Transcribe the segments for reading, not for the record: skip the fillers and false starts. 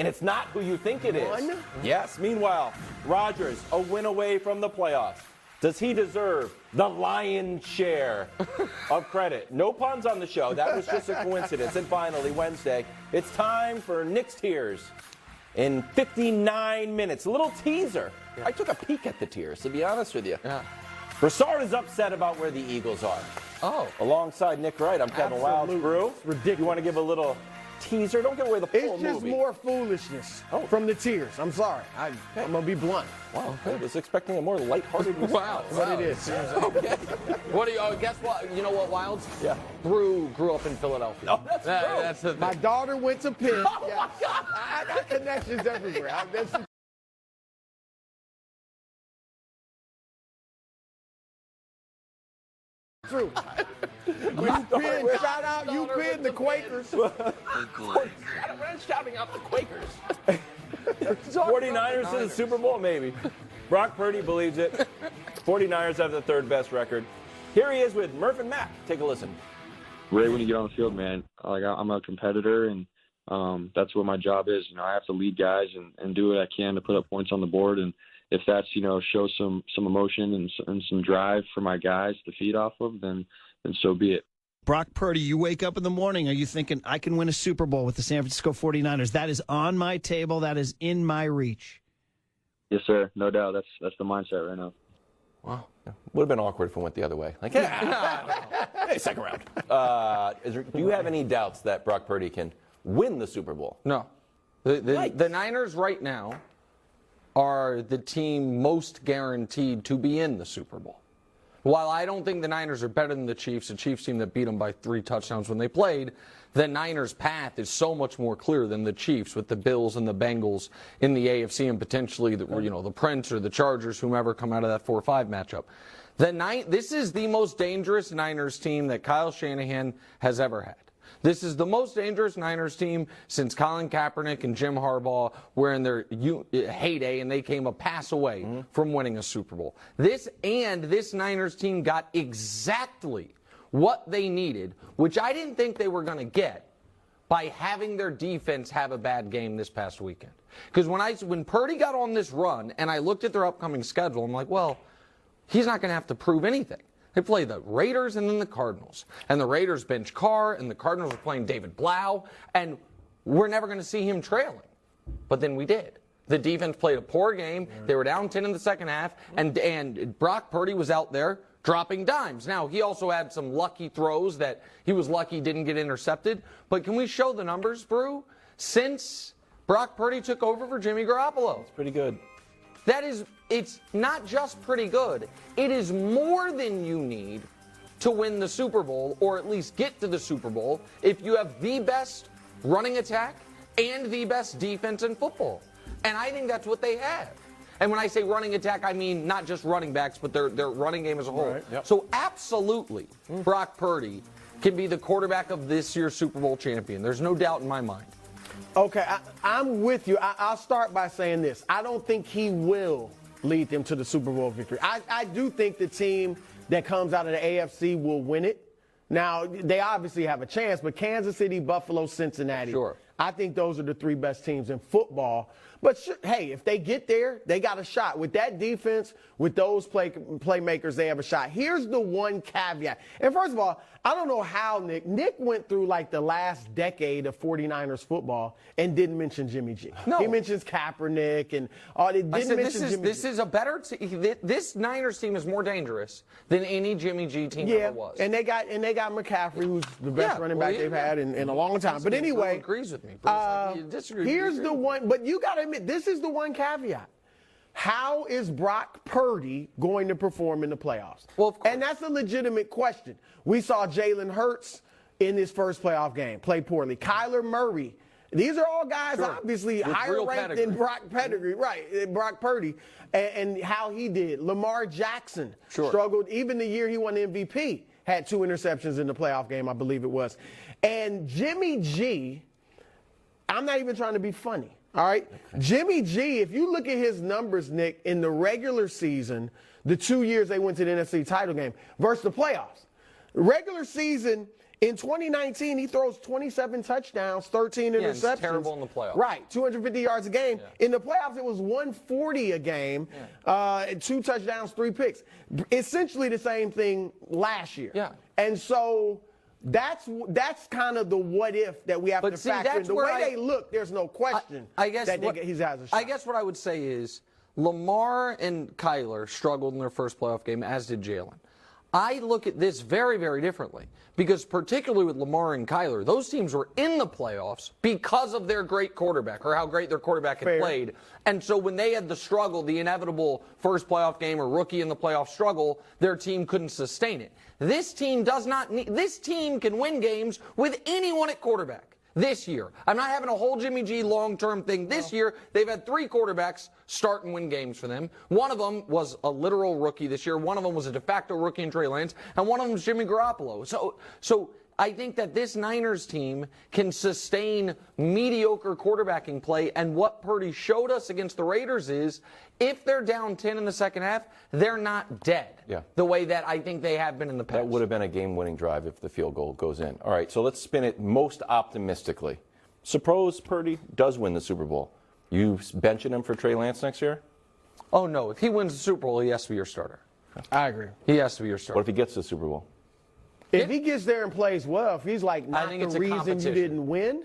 and it's not who you think it is. One? Yes. Meanwhile, Rodgers, a win away from the playoffs. Does he deserve the lion's share of credit? No puns on the show. That was just a coincidence. And finally, Wednesday, it's time for Nick's Tears. In 59 minutes, a little teaser. Yeah. I took a peek at the Tears, to be honest with you. Yeah. Broussard is upset about where the Eagles are. Oh. Alongside Nick Wright, I'm Kevin Wild. Brew. Ridiculous. You want to give a little teaser? Don't give away the full movie. It's just more foolishness from the Tears. I'm sorry. I'm going to be blunt. Wow. I was expecting a more lighthearted Wow. That's what it is. Okay. What do you, guess what? You know what, Wilds? Yeah. Brew grew up in Philadelphia. Oh, that's true. That's the thing. My daughter went to Penn. Oh, my God. I got connections everywhere. That's true. Penn, shout out Penn, the Quakers. Shouting out the Quakers. 49ers to the Super Bowl, maybe. Brock Purdy believes it. 49ers have the third best record. Here he is with Murph and Mac. Take a listen. Right when you get on the field, man, like I'm a competitor, and that's what my job is. You know, I have to lead guys and do what I can to put up points on the board. And if that's, you know, show some emotion and some drive for my guys to feed off of, then so be it. Brock Purdy, you wake up in the morning, are you thinking, I can win a Super Bowl with the San Francisco 49ers? That is on my table. That is in my reach. Yes, sir. No doubt. That's the mindset right now. Wow. Would have been awkward if it went the other way. Like, hey, second round. Do you have any doubts that Brock Purdy can win the Super Bowl? No. The Niners right now are the team most guaranteed to be in the Super Bowl. While I don't think the Niners are better than the Chiefs team that beat them by 3 touchdowns when they played, the Niners' path is so much more clear than the Chiefs with the Bills and the Bengals in the AFC and potentially the Prince or the Chargers, whomever come out of that 4-5 matchup. This is the most dangerous Niners team that Kyle Shanahan has ever had. This is the most dangerous Niners team since Colin Kaepernick and Jim Harbaugh were in their heyday, and they came a pass away from winning a Super Bowl. This Niners team got exactly what they needed, which I didn't think they were going to get by having their defense have a bad game this past weekend. Because when Purdy got on this run and I looked at their upcoming schedule, I'm like, well, he's not going to have to prove anything. They play the Raiders and then the Cardinals. And the Raiders bench Carr, and the Cardinals are playing David Blau, and we're never going to see him trailing. But then we did. The defense played a poor game. They were down 10 in the second half, and Brock Purdy was out there dropping dimes. Now, he also had some lucky throws that he was lucky didn't get intercepted. But can we show the numbers, Brew? Since Brock Purdy took over for Jimmy Garoppolo. It's pretty good. It's not just pretty good. It is more than you need to win the Super Bowl, or at least get to the Super Bowl, if you have the best running attack and the best defense in football. And I think that's what they have. And when I say running attack, I mean not just running backs, but their running game as a whole. Right, yep. So absolutely, Brock Purdy can be the quarterback of this year's Super Bowl champion. There's no doubt in my mind. Okay, I'm with you. I'll start by saying this. I don't think he will lead them to the Super Bowl victory. I do think the team that comes out of the AFC will win it. Now, they obviously have a chance, but Kansas City, Buffalo, Cincinnati, sure. I think those are the 3 best teams in football. But, hey, if they get there, they got a shot. With that defense, with those playmakers, they have a shot. Here's the one caveat. And first of all, I don't know how Nick went through like the last decade of 49ers football and didn't mention Jimmy G. No. He mentions Kaepernick and this is a better team. This Niners team is more dangerous than any Jimmy G team ever was. And they got McCaffrey, who's the best running back they've had in a long time. But anyway, agrees with me. Here's the one, but you got to admit, this is the one caveat. How is Brock Purdy going to perform in the playoffs? Well, and that's a legitimate question. We saw Jalen Hurts in his first playoff game play poorly. Kyler Murray. These are all guys obviously with higher ranked than Brock Purdy, and how he did. Lamar Jackson struggled even the year he won the MVP. Had 2 interceptions in the playoff game, I believe it was. And Jimmy G, I'm not even trying to be funny. All right. Okay. Jimmy G, if you look at his numbers, Nick, in the regular season, the 2 years they went to the NFC title game versus the playoffs. Regular season, In 2019, he throws 27 touchdowns, 13 interceptions. Yeah, it's terrible in the playoffs. Right, 250 yards a game. Yeah. In the playoffs, it was 140 a game, 2 touchdowns, 3 picks. Essentially the same thing last year. Yeah. And so that's kind of the what if that we have to factor in. The way they look, there's no question I guess that he has a shot. I guess what I would say is Lamar and Kyler struggled in their first playoff game, as did Jalen. I look at this very, very differently because particularly with Lamar and Kyler, those teams were in the playoffs because of their great quarterback or how great their quarterback had played. And so when they had the struggle, the inevitable first playoff game or rookie in the playoff struggle, their team couldn't sustain it. This team does not need, this team can win games with anyone at quarterback. This year. I'm not having a whole Jimmy G long-term thing. This year, they've had 3 quarterbacks start and win games for them. One of them was a literal rookie this year. One of them was a de facto rookie in Trey Lance. And one of them was Jimmy Garoppolo. So I think that this Niners team can sustain mediocre quarterbacking play. And what Purdy showed us against the Raiders is if they're down 10 in the second half, they're not dead. Yeah. The way that I think they have been in the past. That would have been a game-winning drive if the field goal goes in. All right, so let's spin it most optimistically. Suppose Purdy does win the Super Bowl. You benching him for Trey Lance next year? Oh, no. If he wins the Super Bowl, he has to be your starter. I agree. He has to be your starter. What if he gets to the Super Bowl? If he gets there and plays well, if he's like not think it's the a reason you competition. didn't win,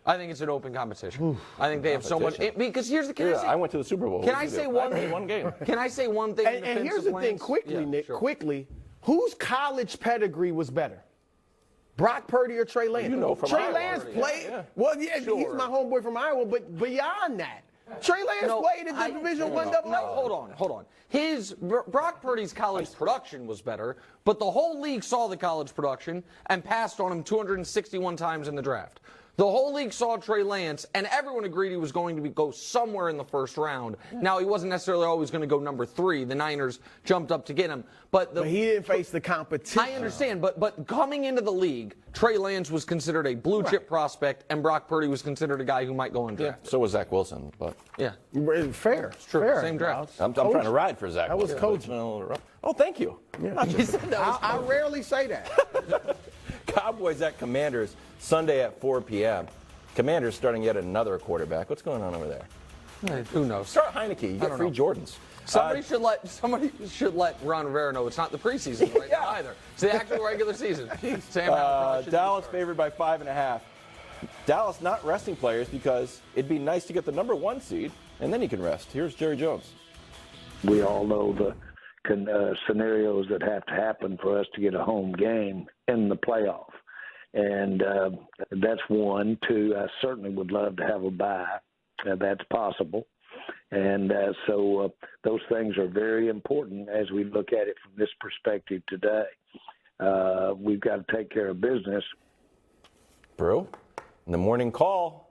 I think it's an open competition. I think they have so much. Because here's the Yeah, I went to the Super Bowl. Can What I did you say do? one I played one game? Can I say one thing? in and here's defense the of thing Lance? quickly, Yeah, Nick, sure. quickly. Whose college pedigree was better? Brock Purdy or Trey Lance? You know from Trey Iowa Lance already. played. Yeah. Well, yeah, he's Sure. my homeboy from Iowa, but beyond that, Trey Lance played at the Division I double. No, hold on. Brock Purdy's college production was better, but the whole league saw the college production and passed on him 261 times in the draft. The whole league saw Trey Lance, and everyone agreed he was going to go somewhere in the first round. Now, he wasn't necessarily always going to go number 3. The Niners jumped up to get him. But he didn't face the competition. I understand, but coming into the league, Trey Lance was considered a blue-chip prospect, and Brock Purdy was considered a guy who might go in draft. So was Zach Wilson, but Yeah. Fair. True. Fair. Same draft. I'm trying to ride for Zach That was Wilson. coaching. It's been a little rough. Oh, thank you. I rarely say that. Cowboys at Commanders Sunday at 4 p.m. Commanders starting yet another quarterback. What's going on over there? Who knows? Start Heineke. You get free Jordans. Somebody should let Ron Rivera know it's not the preseason right now either. It's the actual regular season. Sam Howell Dallas favored by 5.5. Dallas not resting players because it'd be nice to get the number 1 seed, and then you can rest. Here's Jerry Jones. We all know the scenarios that have to happen for us to get a home game in the playoff. And that's 1. 2, I certainly would love to have a bye. That's possible. And so those things are very important as we look at it from this perspective today. We've got to take care of business. Brew, in the morning call,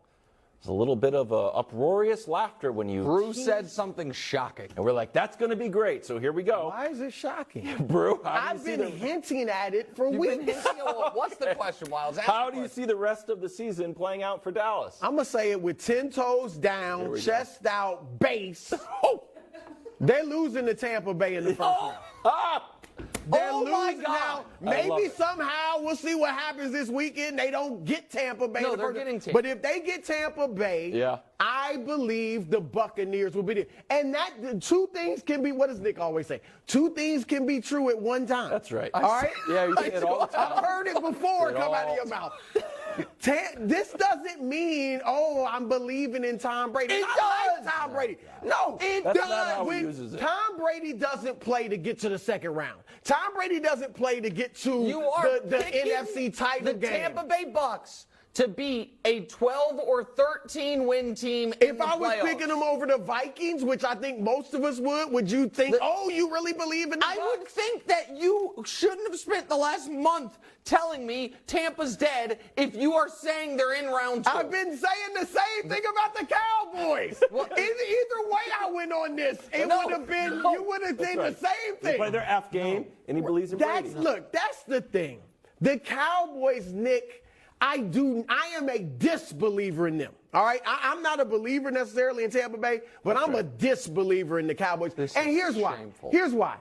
there's a little bit of uproarious laughter when you... Brew said something shocking. And we're like, that's going to be great, so here we go. Why is it shocking? Brew, I've been hinting at it for weeks. What's the question, Wiles? How do you see the rest of the season playing out for Dallas? I'm going to say it with 10 toes down, chest out, base. They're losing to Tampa Bay in the first round. They're Oh, my losing God. now. I love Maybe it. somehow we'll see what happens this weekend. They don't get Tampa Bay. No, in the they're first getting round. Tampa. But if they get Tampa Bay, Yeah. I believe the Buccaneers will be there. And that 2 things can be, what does Nick always say? 2 things can be true at one time. That's right. All right? Yeah, you say it all the time. I've heard it before Say it come out all of your mouth. This doesn't mean, I'm believing in Tom Brady. It I does. like Tom Brady. No, it That's does. not how he uses it. Tom Brady doesn't play to get to the second round. Tom Brady doesn't play to get to the picking NFC title the game. Tampa Bay Bucks to beat a 12 or 13 win team in If the I was playoffs. picking them over the Vikings, which I think most of us would you think, you really believe in the I Bucs? would think that you shouldn't have spent the last month telling me Tampa's dead if you are saying they're in round 2. I've been saying the same thing about the Cowboys. Either way I went on this, it No, would have been, no. you would have did right. the same They thing. play their F game, and he believes in Brady. Look, that's the thing. The Cowboys, Nick, I am a disbeliever in them. All right? I'm not a believer necessarily in Tampa Bay, but I'm a disbeliever in the Cowboys. This and is here's why. shameful. Here's why.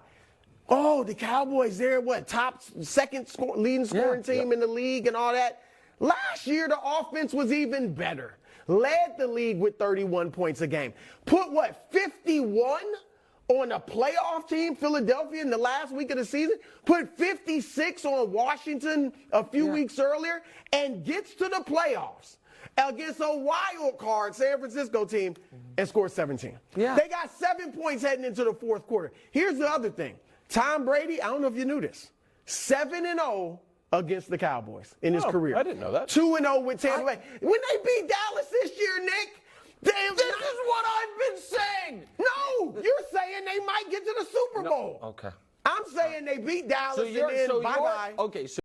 oh, the Cowboys, they're second leading scoring team in the league and all that. Last year, the offense was even better. Led the league with 31 points a game. Put 51 on a playoff team, Philadelphia, in the last week of the season. Put 56 on Washington a few weeks earlier, and gets to the playoffs against a wild card San Francisco team and scores 17. Yeah. They got 7 points heading into the fourth quarter. Here's the other thing. Tom Brady, I don't know if you knew this, 7-0 against the Cowboys in his career. I didn't know that. 2-0 with Tampa Bay. When they beat Dallas this year, Nick, this is what I've been saying. No, you're saying they might get to the Super Bowl. Okay. I'm saying they beat Dallas and then bye-bye. Okay, so